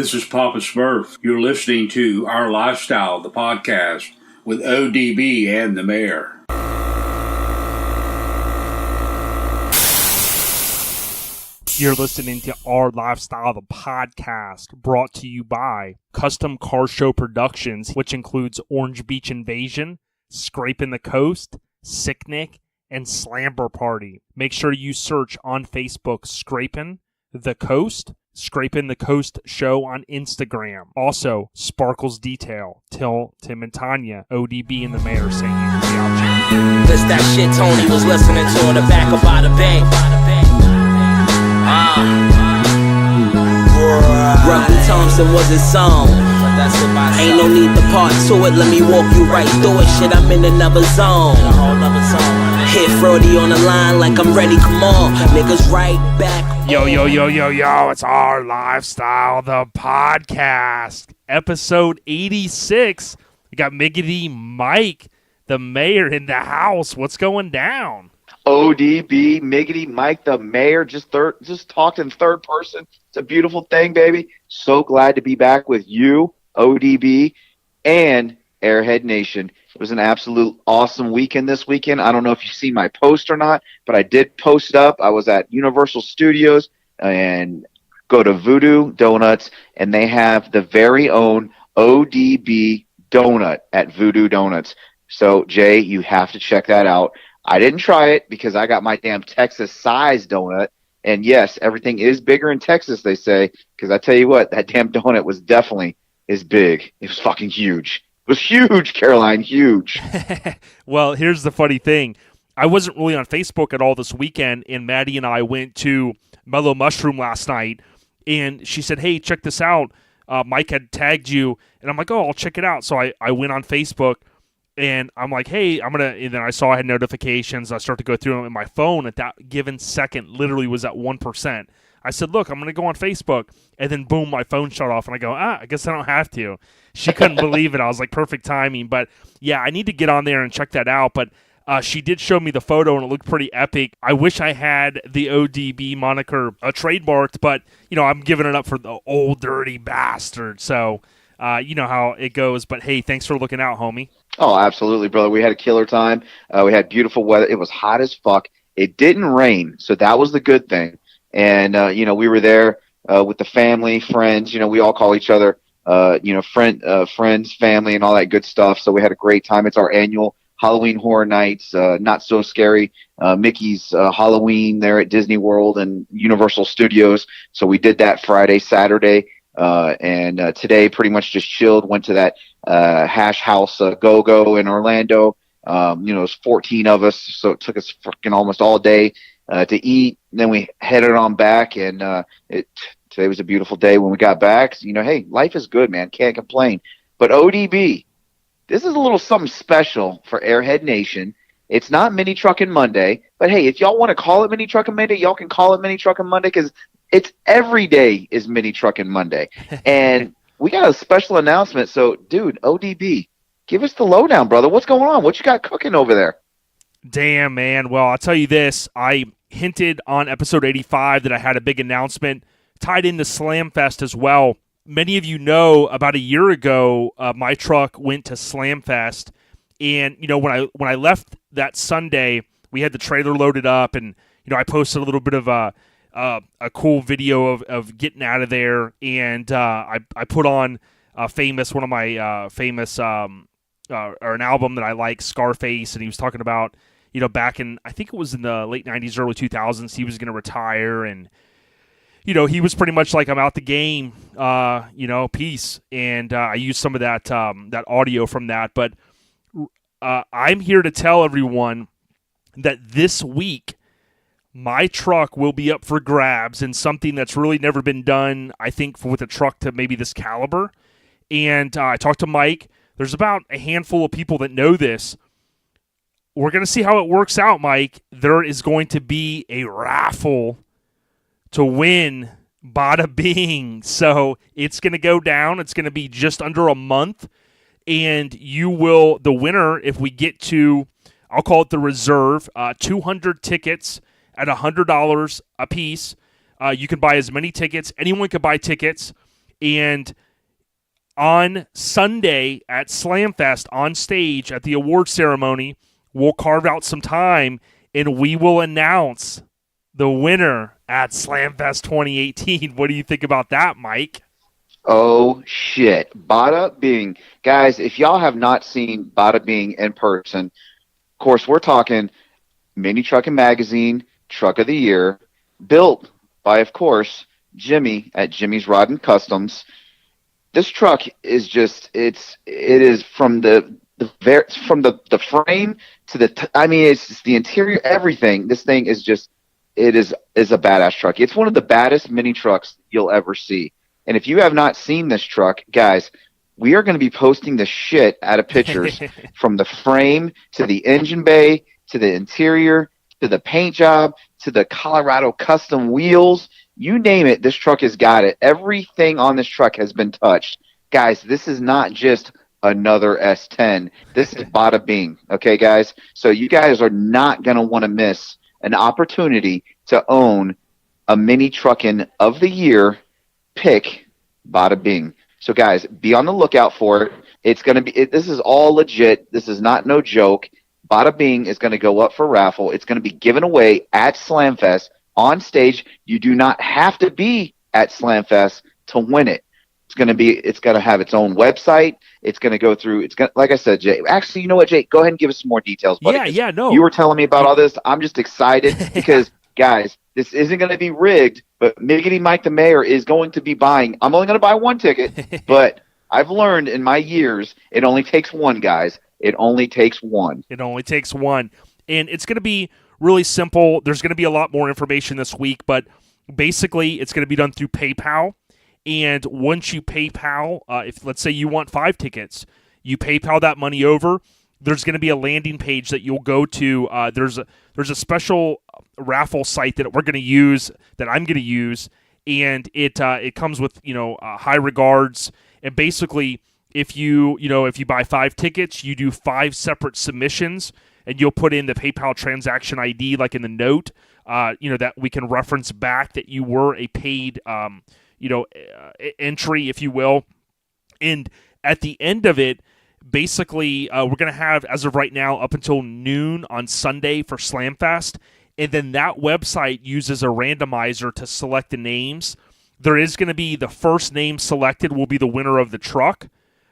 This is Papa Smurf. You're listening to Our Lifestyle, the podcast, with ODB and the mayor. You're listening to Our Lifestyle, the podcast, brought to you by Custom Car Show Productions, which includes Orange Beach Invasion, Scraping the Coast, Sicknick, and Slamber Party. Make sure you search on Facebook Scraping the Coast Show on Instagram. Also, Sparkles Detail, Tim and Tanya, ODB and the mayor singing. This that shit Tony was listening to in the back of Bada Bing. Ruffin Thompson was his song. Ain't no need to part to it, let me walk you right through it. Shit, I'm in another zone. Hit Frody on the line like I'm ready, come on. Niggas right back. Yo, it's Our Lifestyle, the podcast. Episode 86. We got Miggity Mike, the mayor, in the house. What's going down? ODB, Miggity Mike, the mayor, just talked in third person. It's a beautiful thing, baby. So glad to be back with you, ODB, and Airhead Nation. It was an absolute awesome weekend this weekend. I don't know if you see my post or not, but I did post it up. I was at Universal Studios and go to Voodoo Donuts, and they have the very own ODB donut at Voodoo Donuts. So, Jay, you have to check that out. I didn't try it because I got my damn Texas size donut. And yes, everything is bigger in Texas, they say, because I tell you what, that damn donut was definitely is big. It was fucking huge. It was huge, Caroline, huge. Well, here's the funny thing. I wasn't really on Facebook at all this weekend, and Maddie and I went to Mellow Mushroom last night, and she said, hey, check this out. Mike had tagged you, and I'm like, oh, I'll check it out. So I went on Facebook, and I'm like, hey, and then I saw I had notifications. I started to go through them, and my phone at that given second literally was at 1%. I said, look, I'm going to go on Facebook. And then, boom, my phone shut off. And I go, I guess I don't have to. She couldn't believe it. I was like, perfect timing. But, yeah, I need to get on there and check that out. But she did show me the photo, and it looked pretty epic. I wish I had the ODB moniker trademarked, but, I'm giving it up for the old dirty bastard. So, you know how it goes. But, hey, thanks for looking out, homie. Oh, absolutely, brother. We had a killer time. We had beautiful weather. It was hot as fuck. It didn't rain, so that was the good thing. And, we were there with the family, friends. We all call each other, friends, family, and all that good stuff. So we had a great time. It's our annual Halloween Horror Nights, Not So Scary, Mickey's Halloween there at Disney World and Universal Studios. So we did that Friday, Saturday, and today pretty much just chilled, went to that Hash House Go-Go in Orlando. It was 14 of us, so it took us fucking almost all day to eat. And then we headed on back, and today was a beautiful day when we got back. So, hey, life is good, man. Can't complain. But ODB, this is a little something special for Airhead Nation. It's not Mini Truckin' Monday, but hey, if y'all want to call it Mini Truckin' Monday, y'all can call it Mini Truckin' Monday, because it's every day is Mini Truckin' Monday. And we got a special announcement. So, dude, ODB, give us the lowdown, brother. What's going on? What you got cooking over there? Damn, man. Well, I'll tell you this. I hinted on episode 85 that I had a big announcement tied into Slamfest as well. Many of you know about a year ago, my truck went to Slamfest. And, when I left that Sunday, we had the trailer loaded up, and, I posted a little bit of a cool video of getting out of there. And I put on one of my famous, or an album that I like, Scarface, and he was talking about, back in, I think it was in the late 90s, early 2000s, he was going to retire, and, he was pretty much like, I'm out the game, peace. And I used some of that audio from that. But I'm here to tell everyone that this week, my truck will be up for grabs, and something that's really never been done, I think, with a truck to maybe this caliber. And I talked to Mike. There's about a handful of people that know this. We're going to see how it works out, Mike. There is going to be a raffle to win Bada Bing. So it's going to go down. It's going to be just under a month. And the winner, if we get to, I'll call it the reserve, 200 tickets at $100 a piece. You can buy as many tickets. Anyone can buy tickets. And on Sunday at Slamfest, on stage at the award ceremony, we'll carve out some time and we will announce the winner at Slamfest 2018. What do you think about that, Mike? Oh, shit. Bada Bing. Guys, if y'all have not seen Bada Bing in person, of course, we're talking Mini Trucking Magazine, Truck of the Year, built by, of course, Jimmy at Jimmy's Rod and Customs. This truck is just, it is from the frame to it's just the interior, everything. This thing is just, is a badass truck. It's one of the baddest mini trucks you'll ever see. And if you have not seen this truck, guys, we are going to be posting the shit out of pictures from the frame to the engine bay to the interior to the paint job to the Colorado custom wheels. You name it, this truck has got it. Everything on this truck has been touched. Guys, this is not just another S10. This is Bada Bing, okay, guys? So you guys are not going to want to miss an opportunity to own a Mini Truckin' of the Year pick, Bada Bing. So, guys, be on the lookout for it. It's going to be this is all legit. This is not no joke. Bada Bing is going to go up for raffle. It's going to be given away at Slamfest on stage. You do not have to be at Slamfest to win it. It's going to have its own website. It's going to go through. Like I said, Jay. Actually, you know what, Jay? Go ahead and give us some more details. Buddy, no. You were telling me about all this. I'm just excited because, guys, this isn't going to be rigged. But Miggity Mike the Mayor is going to be buying. I'm only going to buy one ticket, but I've learned in my years it only takes one, guys. It only takes one. It only takes one, and it's going to be really simple. There's going to be a lot more information this week, but basically, it's going to be done through PayPal. And once you PayPal, if let's say you want 5 tickets, you PayPal that money over. There's going to be a landing page that you'll go to. There's a special raffle site that we're going to use, that I'm going to use, and it comes with high regards. And basically, if you buy 5 tickets, you do 5 separate submissions, and you'll put in the PayPal transaction ID, like in the note, that we can reference back that you were a paid entry, if you will. And at the end of it, basically, we're going to have, as of right now, up until noon on Sunday for Slamfest. And then that website uses a randomizer to select the names. There is going to be the first name selected will be the winner of the truck.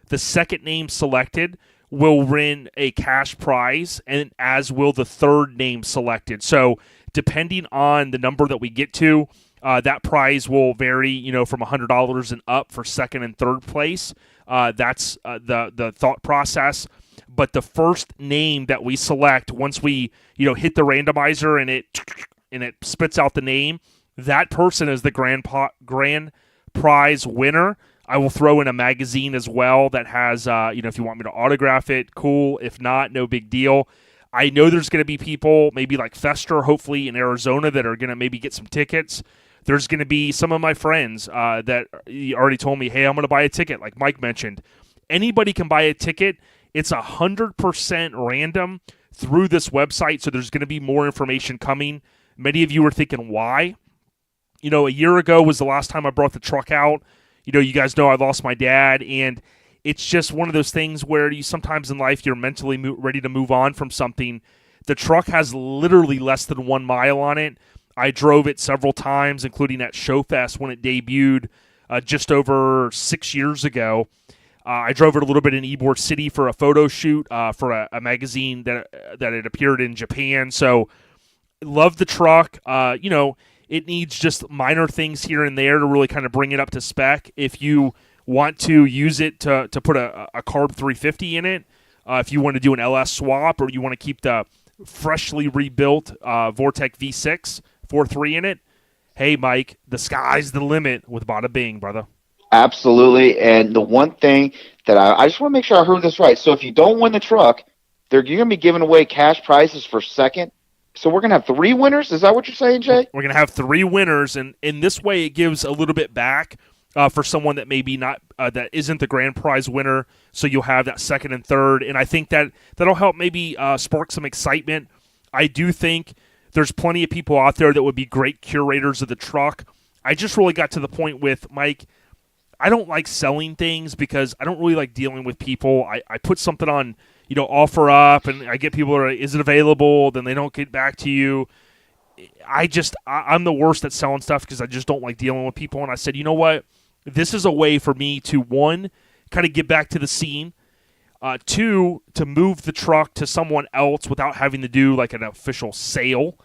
The second name selected will win a cash prize, and as will the third name selected. So depending on the number that we get to, that prize will vary, from $100 and up for second and third place. That's the thought process. But the first name that we select, once we hit the randomizer and it spits out the name, that person is the grand prize winner. I will throw in a magazine as well that has, if you want me to autograph it, cool. If not, no big deal. I know there's going to be people, maybe like Fester, hopefully in Arizona, that are going to maybe get some tickets. There's going to be some of my friends that already told me, hey, I'm going to buy a ticket, like Mike mentioned. Anybody can buy a ticket. It's 100% random through this website, so there's going to be more information coming. Many of you are thinking, why? A year ago was the last time I brought the truck out. You guys know I lost my dad, and it's just one of those things where you sometimes in life you're mentally ready to move on from something. The truck has literally less than 1 mile on it. I drove it several times, including at Showfest when it debuted just over 6 years ago. I drove it a little bit in Ybor City for a photo shoot for a magazine that it appeared in Japan. So, love the truck. It needs just minor things here and there to really kind of bring it up to spec. If you want to use it to put a Carb 350 in it, if you want to do an LS swap, or you want to keep the freshly rebuilt Vortec V6 4.3 in it, hey, Mike, the sky's the limit with Bada Bing, brother. Absolutely. And the one thing that I just want to make sure I heard this right. So if you don't win the truck, you're going to be giving away cash prizes for second. So we're going to have 3 winners? Is that what you're saying, Jay? We're going to have 3 winners, and in this way it gives a little bit back for someone that maybe not that isn't the grand prize winner. So you'll have that second and third, and I think that'll help maybe spark some excitement. I do think there's plenty of people out there that would be great curators of the truck. I just really got to the point with Mike. I don't like selling things because I don't really like dealing with people. I put something on, offer up, and I get people, is it available? Then they don't get back to you. I'm the worst at selling stuff because I just don't like dealing with people. And I said, you know what? This is a way for me to, one, kind of get back to the scene. Two, to move the truck to someone else without having to do like an official sale.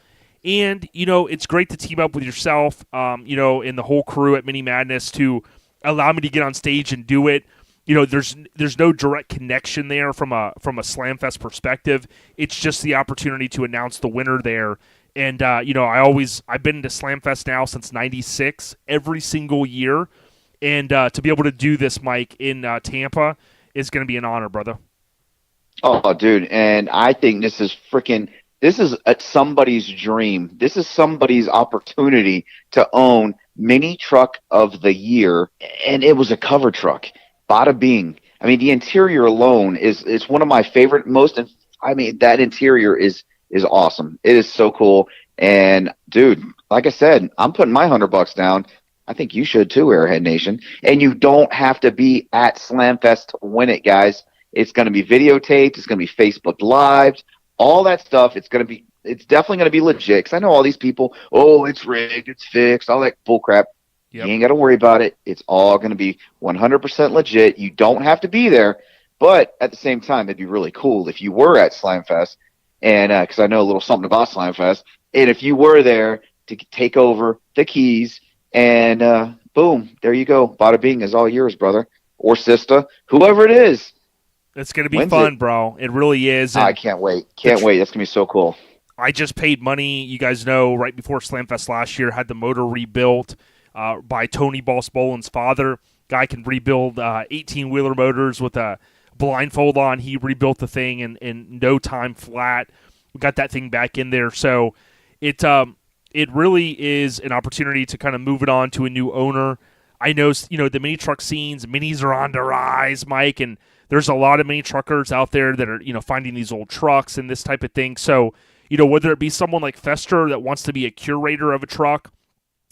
And, it's great to team up with yourself, and the whole crew at Mini Madness to allow me to get on stage and do it. There's no direct connection there from a Slamfest perspective. It's just the opportunity to announce the winner there. And, I've been to Slamfest now since '96, every single year. And to be able to do this, Mike, in Tampa is going to be an honor, brother. Oh, dude. And I think this is somebody's dream. This is somebody's opportunity to own Mini Truck of the Year. And it was a cover truck. Bada Bing. I mean, the interior alone is one of my favorite that interior is awesome. It is so cool. And dude, like I said, I'm putting my $100 down. I think you should too, Airhead Nation. And you don't have to be at Slamfest to win it, guys. It's going to be videotaped. It's going to be Facebook Live. All that stuff. It's definitely going to be legit. Because I know all these people, it's rigged, it's fixed, all that bull crap. Yep. You ain't got to worry about it. It's all going to be 100% legit. You don't have to be there. But at the same time, it'd be really cool if you were at Slamfest. And because I know a little something about Slamfest. And if you were there to take over the keys, and boom, there you go. Bada Bing is all yours, brother. Or sister, whoever it is. It's going to be fun, bro. It really is. I can't wait. Can't wait. That's going to be so cool. I just paid money, you guys know, right before Slamfest last year, had the motor rebuilt by Tony Boss Boland's father. Guy can rebuild 18-wheeler motors with a blindfold on. He rebuilt the thing in no time flat. We got that thing back in there. So it really is an opportunity to kind of move it on to a new owner. I know, the mini truck scenes, minis are on the rise, Mike, and there's a lot of mini truckers out there that are, finding these old trucks and this type of thing. So, whether it be someone like Fester that wants to be a curator of a truck,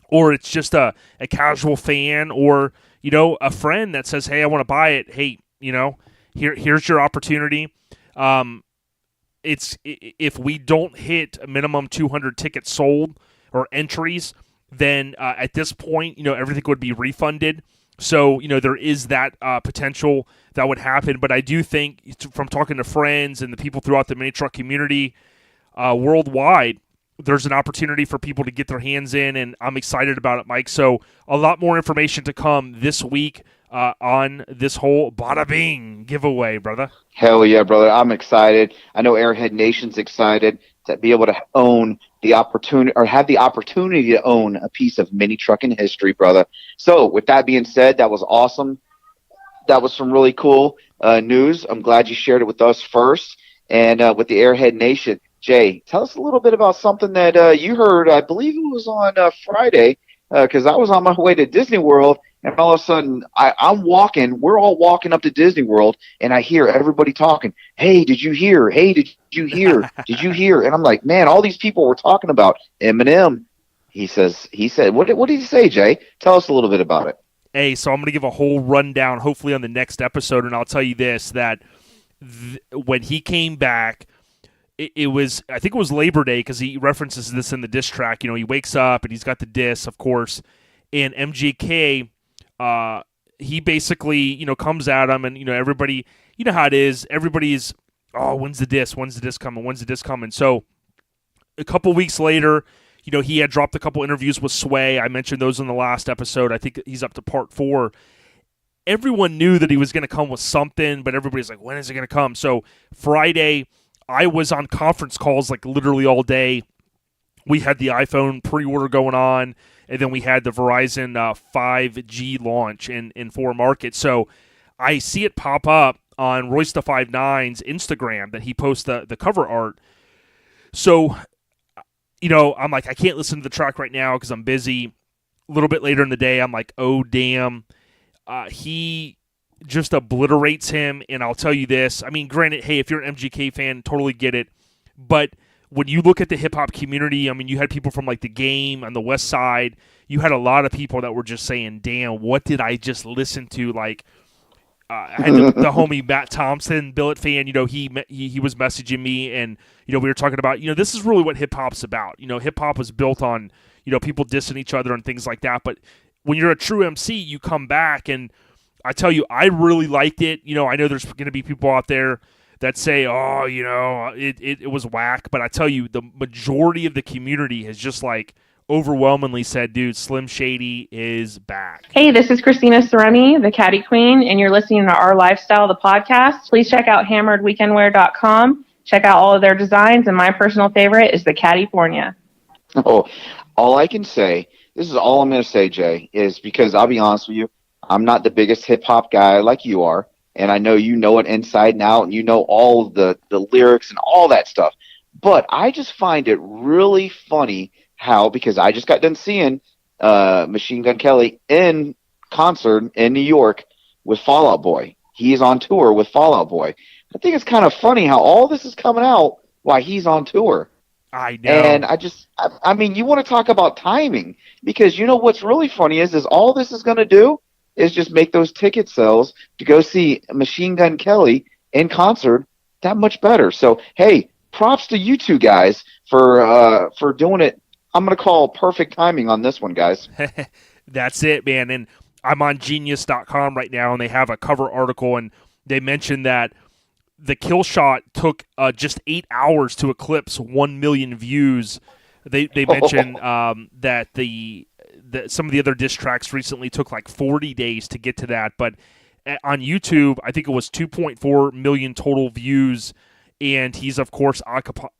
or it's just a casual fan, or, a friend that says, hey, I want to buy it. Hey, here's your opportunity. If we don't hit a minimum 200 tickets sold or entries, then at this point, everything would be refunded. So, there is that potential that would happen. But I do think, from talking to friends and the people throughout the mini truck community worldwide, there's an opportunity for people to get their hands in, and I'm excited about it, Mike. So a lot more information to come this week on this whole Bada Bing giveaway, brother. Hell yeah, brother. I'm excited. I know Airhead Nation's excited to be able to own the opportunity, or have the opportunity to own a piece of mini trucking history, brother. So with that being said, that was awesome. That was some really cool news. I'm glad you shared it with us first, and with the Airhead Nation. Jay, tell us a little bit about something that you heard. I believe it was on Friday, because I was on my way to Disney World, and all of a sudden I'm walking. We're all walking up to Disney World, and I hear everybody talking. Hey, did you hear? Hey, did you hear? Did you hear? And I'm like, man, all these people were talking about Eminem. He said, what did he say, Jay? Tell us a little bit about it. Hey, so I'm going to give a whole rundown, hopefully on the next episode, and I'll tell you this, that when he came back, it was, I think it was Labor Day, because he references this in the diss track. He wakes up and he's got the diss, of course, and MGK, he basically, comes at him, and, everybody, you know how it is, everybody's, when's the diss? When's the diss coming? When's the diss coming? So a couple weeks later, he had dropped a couple interviews with Sway. I mentioned those in the last episode. I think he's up to part 4. Everyone knew that he was going to come with something, but everybody's like, when is it going to come? So Friday, I was on conference calls like literally all day. We had the iPhone pre-order going on, and then we had the Verizon 5G launch in 4 markets. So I see it pop up on Royce the 5'9's Instagram that he posts the cover art. So, I'm like, I can't listen to the track right now because I'm busy. A little bit later in the day, I'm like, oh, damn. He just obliterates him, and I'll tell you this. I mean, granted, hey, if you're an MGK fan, totally get it. But when you look at the hip-hop community, I mean, you had people from, like, The Game on the West Side. you had a lot of people that were just saying, damn, what did I just listen to? Like, I had the homie Matt Thompson, Billet fan, he was messaging me, and, we were talking about, this is really what hip-hop's about. Hip-hop was built on, people dissing each other and things like that, but when you're a true MC, you come back, and I tell you, I really liked it. I know there's going to be people out there that say, oh, it was whack, but I tell you, the majority of the community has just, like, overwhelmingly said, dude, Slim Shady is back. Hey, this is Christina Ceremi, the Caddy Queen, and you're listening to Our Lifestyle, the podcast. Please check out HammerDWeekendWear.com. Check out all of their designs, and my personal favorite is the California. Oh, all I can say, this is all I'm going to say, Jay, is because I'll be honest with you, I'm not the biggest hip-hop guy like you are, and I know you know it inside and out, and you know all the lyrics and all that stuff. But I just find it really funny how, because I just got done seeing Machine Gun Kelly in concert in New York with Fall Out Boy. He's on tour with Fall Out Boy. I think it's kind of funny how all this is coming out while he's on tour. I know. And I mean, you want to talk about timing, because what's really funny is all this is going to do is just make those ticket sales to go see Machine Gun Kelly in concert that much better. So, hey, props to you two guys for doing it. I'm going to call perfect timing on this one, guys. That's it, man. And I'm on Genius.com right now, and they have a cover article, and they mentioned that the Killshot took just 8 hours to eclipse 1 million views. They mentioned that some of the other diss tracks recently took like 40 days to get to that. But on YouTube, I think it was 2.4 million total views, and he's, of course,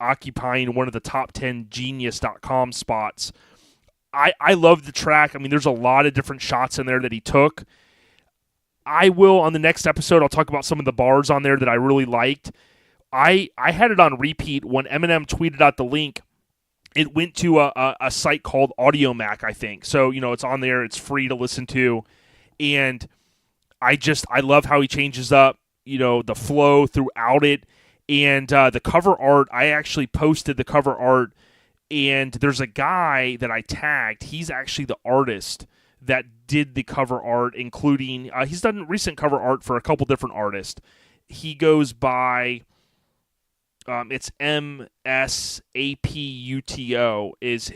occupying one of the top 10 Genius.com spots. I love the track. I mean, there's a lot of different shots in there that he took. I will, on the next episode, I'll talk about some of the bars on there that I really liked. I had it on repeat when Eminem tweeted out the link. It went to a site called AudioMac, I think. So, it's on there. It's free to listen to. And I love how he changes up, the flow throughout it. And the cover art, I actually posted the cover art. And there's a guy that I tagged. He's actually the artist that did the cover art, including he's done recent cover art for a couple different artists. He goes by it's MSAPUTO is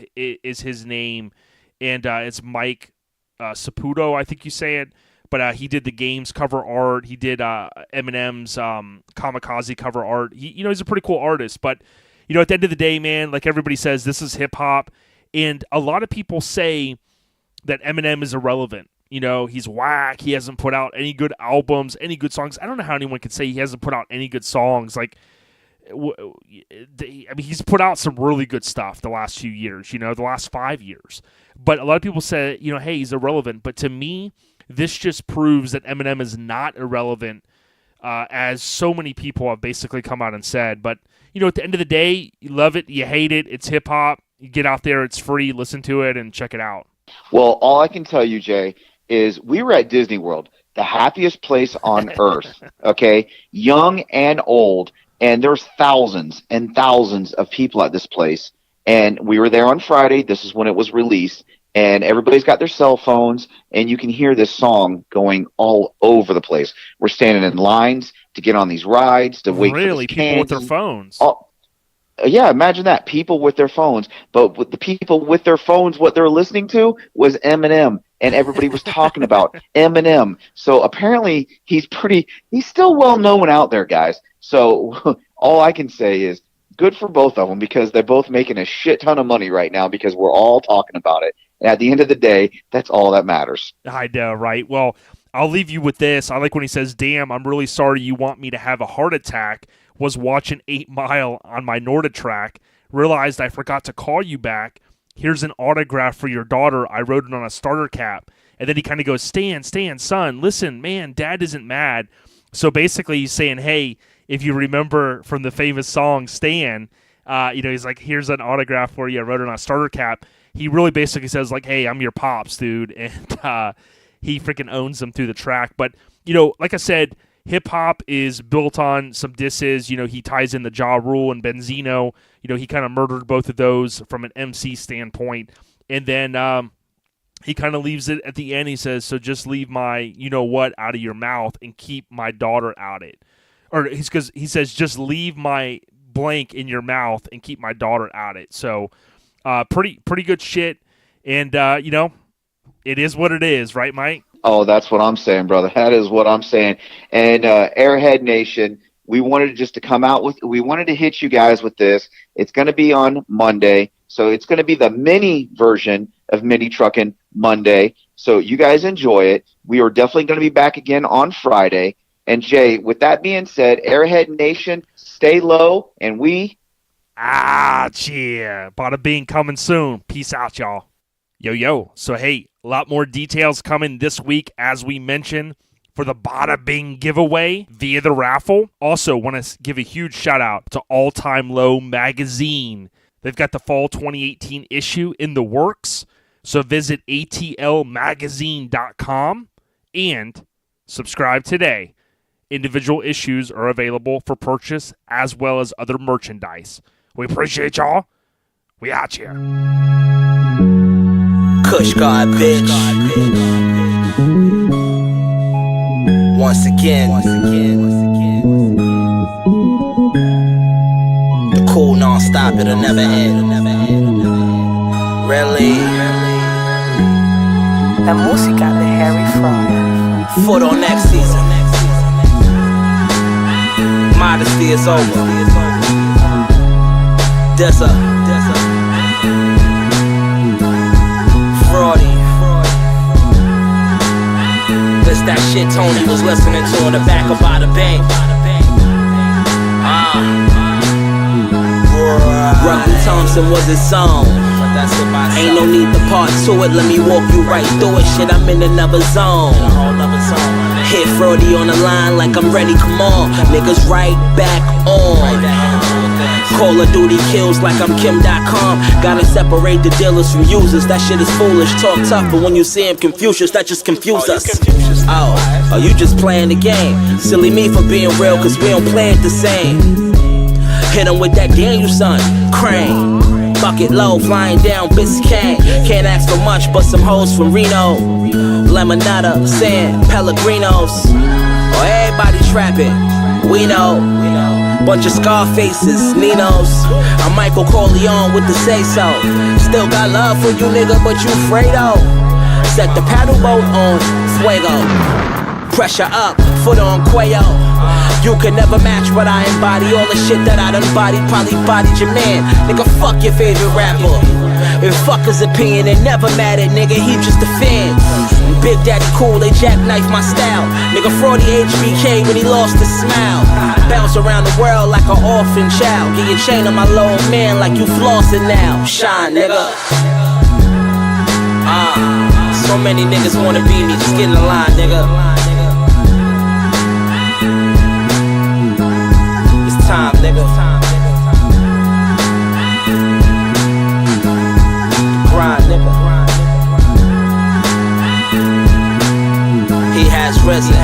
his name, and it's Mike Saputo, I think you say it. But he did the game's cover art. He did Eminem's Kamikaze cover art. He's a pretty cool artist. But at the end of the day, man, like everybody says, this is hip hop, and a lot of people say that Eminem is irrelevant. He's whack. He hasn't put out any good albums, any good songs. I don't know how anyone could say he hasn't put out any good songs. Like, he's put out some really good stuff the last few years, the last 5 years. But a lot of people say, hey, he's irrelevant. But to me, this just proves that Eminem is not irrelevant, as so many people have basically come out and said. But, at the end of the day, you love it, you hate it, it's hip-hop. You get out there, it's free, listen to it, and check it out. Well, all I can tell you, Jay, is we were at Disney World, the happiest place on earth, okay? Young and old, and there's thousands and thousands of people at this place. And we were there on Friday. This is when it was released. And everybody's got their cell phones, and you can hear this song going all over the place. We're standing in lines to get on these rides, to wait for this people with their phones. Yeah, imagine that. People with their phones. But with the people with their phones, what they're listening to was Eminem. And everybody was talking about Eminem. So apparently he's still well known out there, guys. So all I can say is good for both of them, because they're both making a shit ton of money right now, because we're all talking about it. And at the end of the day, that's all that matters. I know, right? Well, I'll leave you with this. I like when he says, damn, I'm really sorry you want me to have a heart attack. Was watching 8 Mile on my Norda track. Realized I forgot to call you back. Here's an autograph for your daughter. I wrote it on a starter cap. And then he kind of goes, Stan, son, listen, man, Dad isn't mad. So basically he's saying, hey, if you remember from the famous song Stan, he's like, here's an autograph for you. I wrote it on a starter cap. He really basically says, like, hey, I'm your pops, dude. And he freaking owns them through the track. But, like I said, hip-hop is built on some disses. He ties in the Ja Rule and Benzino. He kind of murdered both of those from an MC standpoint. And then he kind of leaves it at the end. He says, so just leave my you-know-what out of your mouth and keep my daughter out it. Or he says, just leave my blank in your mouth and keep my daughter out it. So pretty good shit. And, it is what it is, right, Mike? Oh, that's what I'm saying, brother. That is what I'm saying. And Airhead Nation, we wanted to hit you guys with this. It's going to be on Monday. So it's going to be the mini version of Mini Truckin' Monday. So you guys enjoy it. We are definitely going to be back again on Friday. And Jay, with that being said, Airhead Nation, stay low, and we... cheer. Bada Bing coming soon. Peace out, y'all. Yo. So, hey, a lot more details coming this week, as we mentioned, for the Bada Bing giveaway via the raffle. Also, want to give a huge shout out to All Time Low Magazine. They've got the fall 2018 issue in the works. So visit atlmagazine.com and subscribe today. Individual issues are available for purchase as well as other merchandise. We appreciate y'all. We out here. Kush God, bitch. Once again. The cool non-stop, it'll never end. Really. La música de Harry Fryer. Foot on next season. Modesty is over. DZA. Fraudy. This that shit Tony was listening to in the back of Bada Bing. Russell Thompson was his song. Ain't no need to part to it, let me walk you right through it. Shit, I'm in another zone. Hit Fraudy on the line like I'm ready, come on. Niggas right back on. Call of Duty kills like I'm Kim.com. Gotta separate the dealers from users. That shit is foolish. Talk tough, but when you see him Confucius, that just confuse us. Oh, you just playing the game. Silly me for being real, cause we don't play it the same. Hit him with that Daniel son, Crane. Bucket low, flying down Biscayne. Can't ask for much, but some hoes from Reno. Lemonada, sand, Pellegrinos. Oh, everybody trapping, we know. Bunch of Scarfaces, Ninos. I'm Michael Corleone with the say-so. Still got love for you, nigga, but you Fredo. Set the paddle boat on Fuego. Pressure up, foot on Cuello. You can never match what I embody. All the shit that I done bodied, probably bodied your man. Nigga, fuck your favorite rapper. If fuck his opinion, it never mattered, nigga, he just a fan. Big Daddy Cool, they jackknife my style. Nigga, Fraudy HBK when he lost his smile. Bounce around the world like an orphan child. Get your chain on my little man like you flossing now. Shine, nigga. So many niggas wanna be me, just get in the line, nigga. Time, nigga. Grind, nigga. He has risen.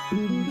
Mm-hmm.